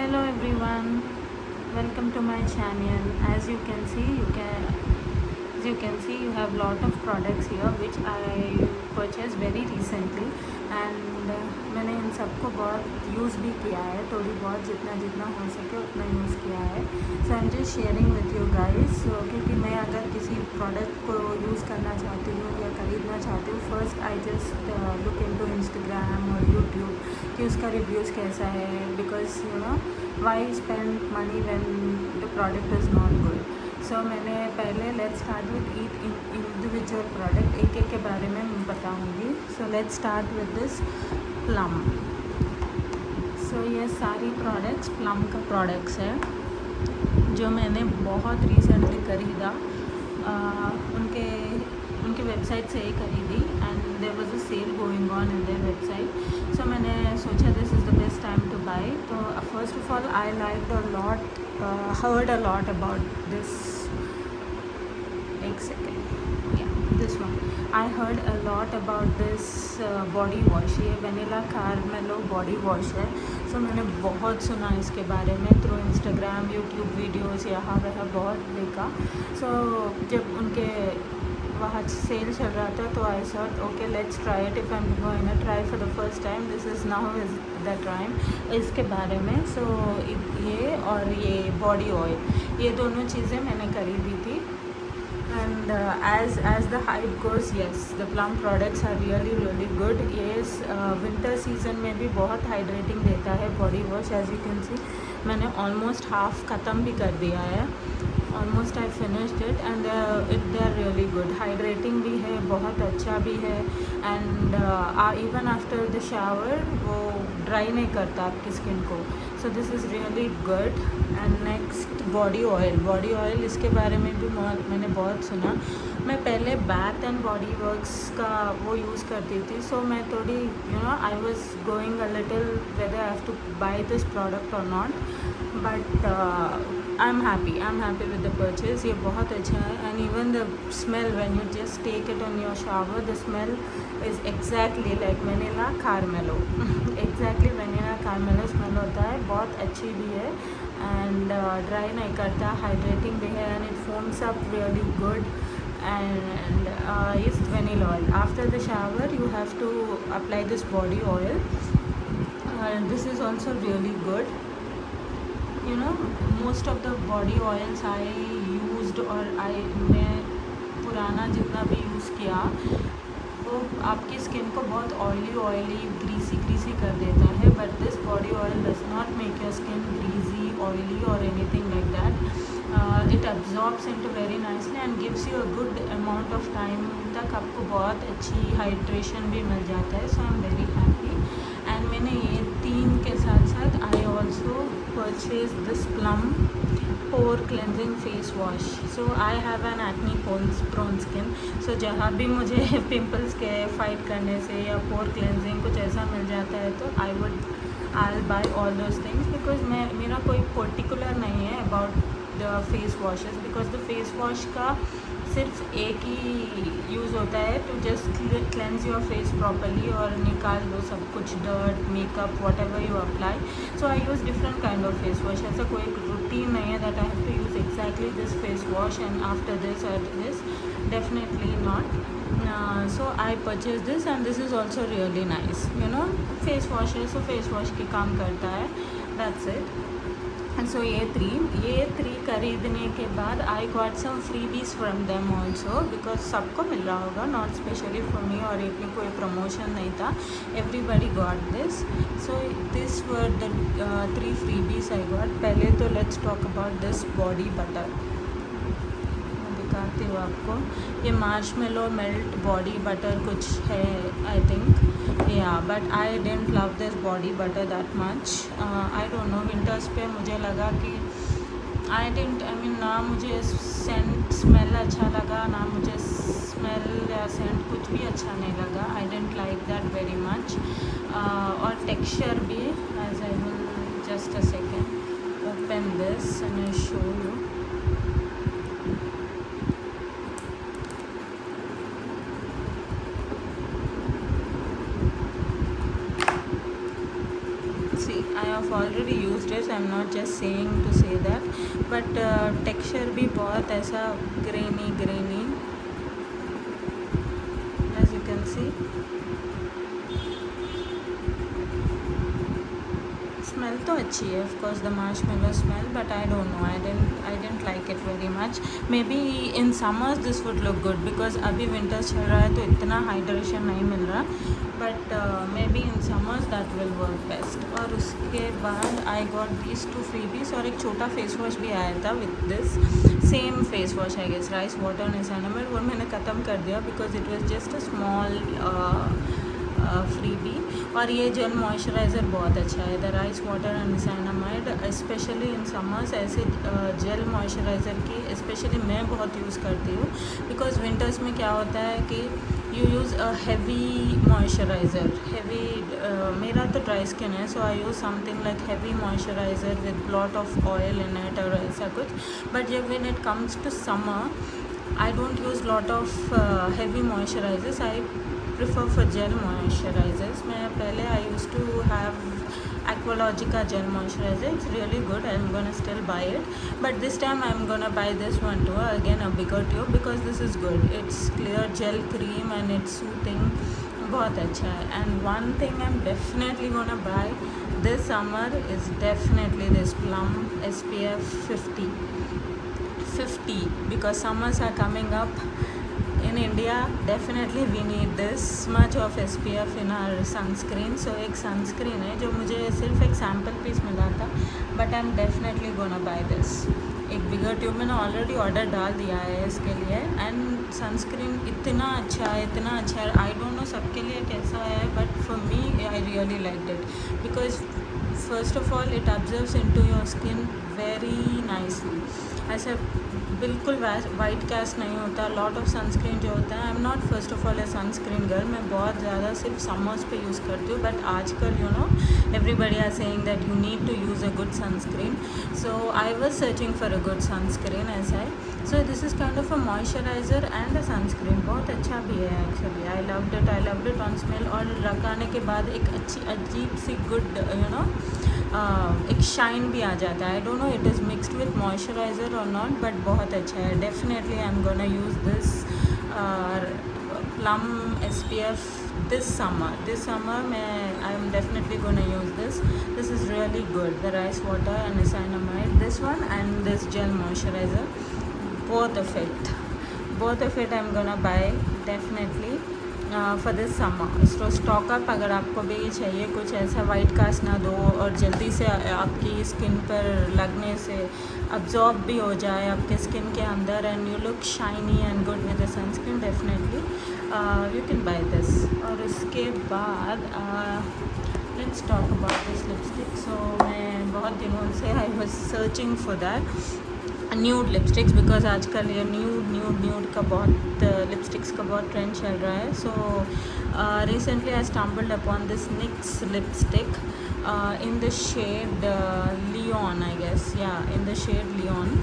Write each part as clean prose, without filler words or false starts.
Hello everyone, welcome to my channel. As you can see, you have lot of products here which I purchased very recently and मैंने इन सबको बहुत use भी किया है, थोड़ी बहुत जितना हो सके उतना यूज़ किया है. So I am just sharing with you guys. क्योंकि मैं अगर किसी प्रोडक्ट को यूज़ करना चाहती हूँ या खरीदना चाहती हूँ, first I just look into Instagram और यूट्यूब कि उसका रिव्यूज़ कैसा है, because you know why spend money when the product is not good. So मैंने पहले let's start with each individual product, एक के बारे में बताऊँगी. So let's start with this Plum. सो ये सारी प्रोडक्ट्स प्लम का प्रोडक्ट्स है जो मैंने बहुत रिसेंटली खरीदा. उनके वेबसाइट से ही खरीदी and there was a sale going on in their website. So मैंने सोचा this is the best time to buy. तो first of all I like a lot, heard a lot about this. एक second, this one. I heard a lot about this body wash. ये vanilla caramel body wash है. So मैंने बहुत सुना इसके बारे में थ्रू इंस्टाग्राम, यूट्यूब वीडियोज़, यहाँ वहाँ बहुत देखा. सो जब उनके वहाँ सेल चल रहा था तो I thought okay let's try it. If I am going to try for the first time, this is now is the time इसके बारे में. सो ये और ये बॉडी ऑयल, ये दोनों चीज़ें मैंने खरीदी थी. And as the hype goes, yes, the Plum products are really good. Yes, winter season में भी बहुत हाइड्रेटिंग देता है body wash. As you can see मैंने ऑलमोस्ट हाफ ख़त्म भी कर दिया है. Almost I finished it and they are really good. Hydrating भी है, बहुत अच्छा भी है. And even after the shower वो ड्राई नहीं करता आपकी स्किन को. So this is really good. And next body oil इसके बारे में भी मैंने बहुत सुना. मैं पहले बैथ एंड बॉडी वर्क्स का वो यूज़ करती थी. सो मैं थोड़ी I was going a little whether I have to buy this product और नॉट, but I am happy with the purchase. ये बहुत अच्छा है. And even the smell when you just take it on your shower, the smell is exactly like vanilla caramel. Exactly vanilla caramel smell होता है. बहुत अच्छी भी है एंड ड्राई नहीं करता, हाइड्रेटिंग भी है and it foams up really good. And is vanilla oil. After the shower you have to apply this body oil and this is also really good. Most of the body oils I used or मैं पुराना जितना भी use किया वो आपकी skin को बहुत oily greasy कर देता है. But this body oil does not make your skin greasy, oily और anything like that. It absorbs into very nicely and gives you a good amount of time तक आपको बहुत अच्छी हाइड्रेशन भी मिल जाता है. So I am very happy. And मैंने ये तीन के साथ I also purchase this Plum pore cleansing face wash. So I have an acne prone skin. सो जहाँ भी मुझे पिंपल्स के फाइट करने से या पोर क्लेंजिंग कुछ ऐसा मिल जाता है तो I will buy all those things. Because मेरा कोई पर्टिकुलर नहीं है about the face washes, because the face wash का सिर्फ एक ही यूज़ होता है to just cleanse your face properly और निकाल दो सब कुछ dirt, makeup, whatever you apply. So I use different kind of face wash. ऐसा कोई रूटीन नहीं है that I have to use exactly this face wash and after this और this, definitely not. So I purchase this and this is also really nice. Face wash है सो face wash के काम करता है. That's it. सो ये three खरीदने के बाद I got some freebies from them also, because सबको मिल रहा होगा, नॉट स्पेशली फॉर मी और एक में कोई प्रमोशन नहीं था. Everybody got this. So this were the 3 freebies I got. पहले तो let's talk about this body butter. मैं दिखाती हूँ आपको. ये मार्शमेलो मेल्ट बॉडी बटर कुछ है I think. But I don't love this body butter that much. I don't know, winters पे मुझे लगा कि ना मुझे स्मेल अच्छा लगा, ना मुझे स्मेल या सेंट कुछ भी अच्छा नहीं लगा. I didn't like that very much. और टेक्सचर भी, as I will just a second open this and show you. I have already used it I am not just saying to say that, but texture भी बहुत ऐसा grainy as you can see. Smell तो अच्छी है of course, the marshmallow smell, but I don't know, I didn't like it very much. Maybe in summers this would look good because अभी winters चल रहा है तो इतना hydration नहीं मिल रहा, but may be in summers that will work best. और उसके बाद आई गॉट दीज 2 फ्रीबीज और एक छोटा फेस वॉश भी आया था with this same face wash I guess, rice water niacinamide. वो मैंने ख़त्म कर दिया because it was just a small freebie. और ये जेल मॉइस्चराइज़र बहुत अच्छा है, the rice water and niacinamide. Specially in summers ऐसे जेल मॉइस्चराइज़र की स्पेशली मैं बहुत यूज़ करती हूँ बिकॉज विंटर्स में क्या होता है कि you use a heavy moisturizer. मेरा तो ड्राई स्किन है, so I use something like heavy moisturizer with lot of oil in it और ऐसा कुछ. बट जब when it comes to summer I don't use lot of heavy moisturizers, I prefer for gel moisturizers. मैं पहले I used to have Aqualogica gel moisturizer. It's really good. I'm gonna still buy it, but this time I'm gonna buy this one too, again a bigger tube, because this is good. It's clear gel cream and it's soothing. बहुत अच्छा है. And one thing I'm definitely gonna buy this summer is definitely this Plum SPF 50 because summers are coming up. In India, definitely we need this much of SPF in our sunscreen. So एक sunscreen है जो मुझे सिर्फ एक sample piece मिला था, but I'm definitely gonna buy this. एक बिगर tube मैंने ऑलरेडी ऑर्डर डाल दिया है इसके लिए. एंड सनस्क्रीन इतना अच्छा है. आई डोंट नो सबके लिए कैसा है, but for me I really like it because first of all it observes into your skin very nicely. ऐसे बिल्कुल वाइट कैस्ट नहीं होता. लॉट ऑफ सनस्क्रीन जो होता है, आई am not first of all A sunscreen girl. मैं बहुत ज़्यादा सिर्फ समर्स पे यूज़ करती हूँ, बट आजकल you know everybody are saying that you need to use a good sunscreen, so I was searching for a good sunscreen as I. So this is kind of a moisturizer and a sunscreen. बहुत अच्छा भी है actually. I loved it on smell. और लगाने के बाद एक अच्छी अजीब सी good you know एक शाइन भी आ जाता है. I don't know it is mixed with moisturizer और नॉट, बट बहुत अच्छा है. Definitely I am gonna use this Plum SPF this summer मैं I am definitely gonna use this is really good. The rice water and niacinamide, this one and this gel moisturizer, both of it I'm gonna buy definitely for this summer. So stock up अगर आपको भी चाहिए कुछ ऐसा white cast ना दो और जल्दी से आपकी स्किन पर लगने से अब्जॉर्ब भी हो जाए आपके स्किन के अंदर and you look shiny and good with the sunscreen, definitely you can buy this. और उसके बाद let's talk about this lipstick. So मैं बहुत दिनों से I was searching for that nude lipsticks because आजकल ये न्यूड का बहुत लिपस्टिक्स का बहुत ट्रेंड चल रहा है. So recently I stumbled upon this NYX lipstick in the shade Leon, I guess. Yeah, in the shade Leon.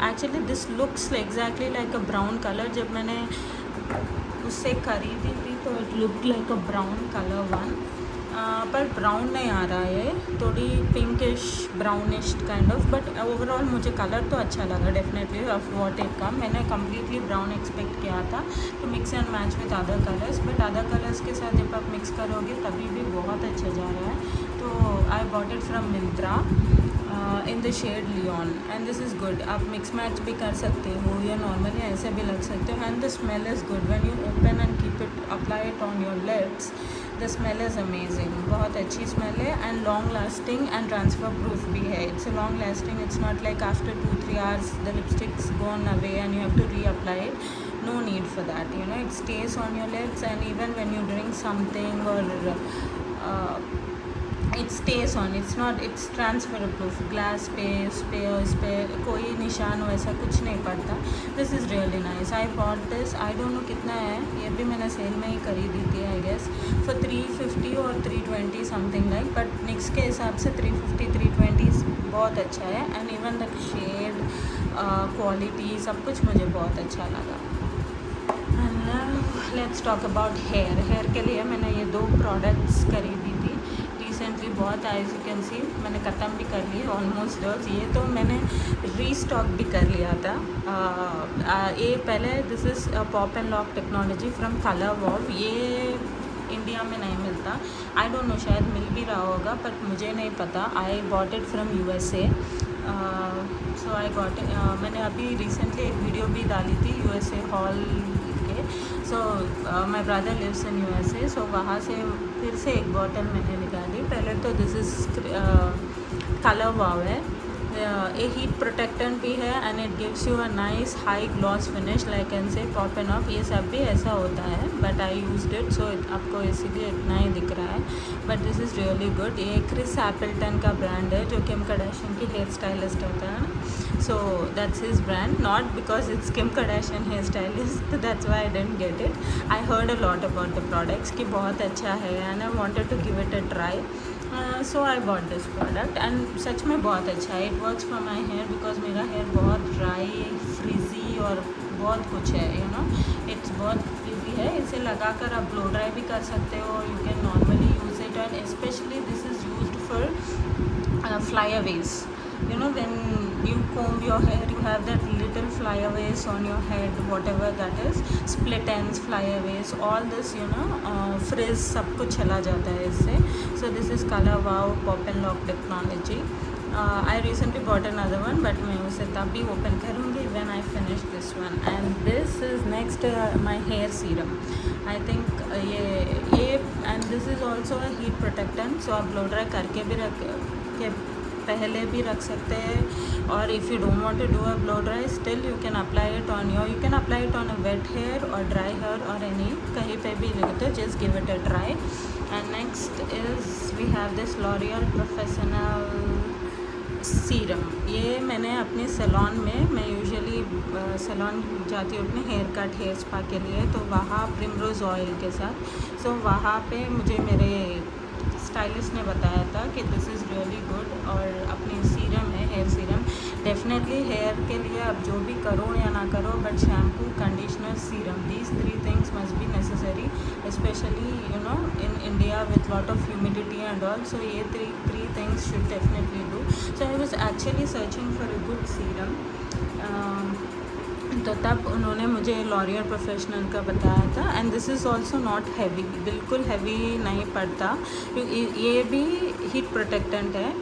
Actually this looks exactly like a brown color. जब मैंने उससे खरीदी थी तो it looked like a brown color one. पर brown नहीं आ रहा है, थोड़ी pinkish brownish kind of, but overall मुझे कलर तो अच्छा लगा definitely of what it come. मैंने कम्प्लीटली ब्राउन एक्सपेक्ट किया था तो mix and match with other colours, but other colours के साथ जब आप मिक्स करोगे तभी भी बहुत अच्छा जा रहा है. तो I bought it from Myntra in the shade Leon and this is good. आप मिक्स मैच भी कर सकते हो या नॉर्मली ऐसे भी लग सकते हो. And the smell is good when you open and keep it apply it on your lips. The smell is amazing, बहुत अच्छी स्मेल है and long lasting and transfer proof भी है. It's long lasting, it's not like after 2-3 hours the lipstick's gone away and you have to reapply it. No need for that, you know, it stays on your lips and even when you drink something or it stays on. It's transfer proof. Glass पे उस पे कोई निशान वैसा कुछ नहीं पड़ता. This is really nice. I bought this, I don't no कितना है, ये भी मैंने सेल में ही खरीदी थी आई गेस फॉर 350 और 320 समथिंग लाइक, बट NYX के हिसाब से 350-320 बहुत अच्छा है. And even the shade quality सब कुछ मुझे बहुत अच्छा लगा. लेट्स टॉक अबाउट हेयर के लिए मैंने ये 2 प्रोडक्ट्स खरीदी थी रिसेंटली बहुत है, एज यू कैन सी मैंने ख़त्म भी कर ली ऑलमोस्ट डॉल्स। ये तो मैंने रीस्टॉक भी कर लिया था। ये पहले this is pop and lock technology from colour wow. ये इंडिया में नहीं मिलता, आई डोंट नो, शायद मिल भी रहा होगा बट मुझे नहीं पता। I got it from USA। So I got it. मैंने अभी रिसेंटली एक वीडियो भी डाली थी USA हॉल के। So my brother lives in USA, so वहाँ से फिर से एक बॉटल मैंने निकाली। पहले तो दिस इज़ कलर वाव है, ये हीट प्रोटेक्टेंट भी है and it gives you a nice high gloss finish like can say pop and off. ये सब भी ऐसा होता है but I used it, so आपको इसीलिए इतना ही दिख रहा है but this is really good. ये क्रिस एपल्टन का ब्रांड है जो किम कार्दाशियन की हेयर स्टाइलिस्ट होता है ना, so that's his brand, not because it's Kim Kardashian hair stylist, that's Y I didn't get it. I heard a lot about the products कि बहुत अच्छा है and I wanted to give it a try. So I bought this product and सच में बहुत अच्छा है। It works for my hair because मेरा हेयर बहुत ड्राई, फ्रीजी और बहुत कुछ है, यू नो, इट्स बहुत फ्रीजी है। इसे लगाकर आप ब्लो ड्राई भी कर सकते हो, you can normally use it and specially this is used for flyaways. You know, when you comb your hair, you have that little flyaways on your head, whatever that is, split ends, flyaways, all this, you know, frizz, सब कुछ चला जाता है इससे. So this is Color Wow Pop and Lock technology. I recently bought another one, but मैं उसे तभी open करूँगी when I finish this one. And this is next my hair serum. I think ये and this is also a heat protectant, so आप blow dry करके भी रख के पहले भी रख सकते हैं, और if you don't want to do a blow dry still you can apply it on your, you can apply it on a wet hair और ड्राई हेयर और एनी कहीं पे भी लगे, just give it a try. And next is we have this L'Oreal professional serum. ये मैंने अपने salon में, मैं यूजुअली सैलून जाती हूँ अपने हेयर कट हेयर स्पा के लिए, तो वहाँ प्रिमरोज़ ऑयल के साथ, सो वहाँ पे मुझे मेरे स्टाइलिस्ट ने बताया था कि दिस इज़ रियली गुड, और अपनी सीरम है, हेयर सीरम, डेफिनेटली हेयर के लिए आप जो भी करो या ना करो, but shampoo, conditioner, serum, these 3 things must be necessary, specially you know in India with lot of humidity and all. So ये three things should definitely do. So I was actually searching for a good serum. तो तब उन्होंने मुझे L'Oréal professional का बताया था. And this is also not heavy, बिल्कुल heavy नहीं पड़ता, ये भी हीट प्रोटेक्टेंट है.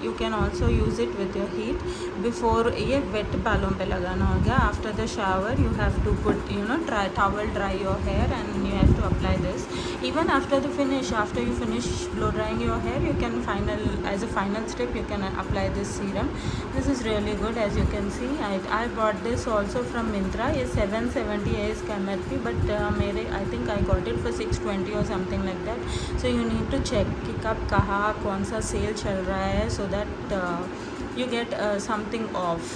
You can also use it with your heat before. ये वेट बालों पे लगाना हो गया. After the shower you have to put dry towel, dry your hair and you have to apply this. even after the finish, after you finish blow drying your hair, you can as a final step you can apply this serum. This is really good. As you can see, I bought this also from Myntra. ये 770 है इसका MRP, but I think I got it for 620 or something like that. So you need to check कि कब कहाँ कौन सा cell चल रहा है, so that you get something off.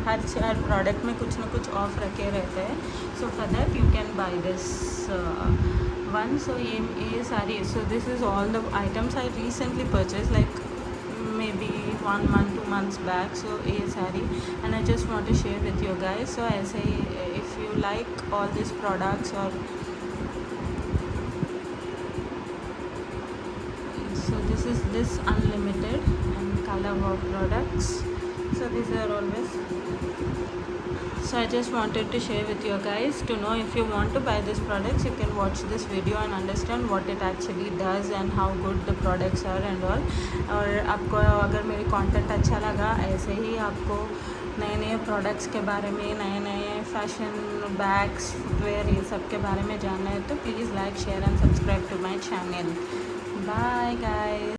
Her product में कुछ ना कुछ ऑफ रखे रहते हैं. So for that you can buy this one. So ये सारी, so this is all the items I recently purchased, like maybe 1 month 2 months back. So ये सारी, and I just want to share with you guys. So ऐसे ही if you like all these products, or so this unlimited and Color Wow products. So these are always, so I just wanted to share with you guys to know if you want to buy these products, you can watch this video and understand what it actually does and how good the products are and all. और आपको अगर मेरी content अच्छा लगा, ऐसे ही आपको नए नए प्रोडक्ट्स के बारे में, नए नए फैशन बैग्स, फुटवेयर, ये सब के बारे में जानना है, तो please like, share and subscribe to my channel. Bye guys.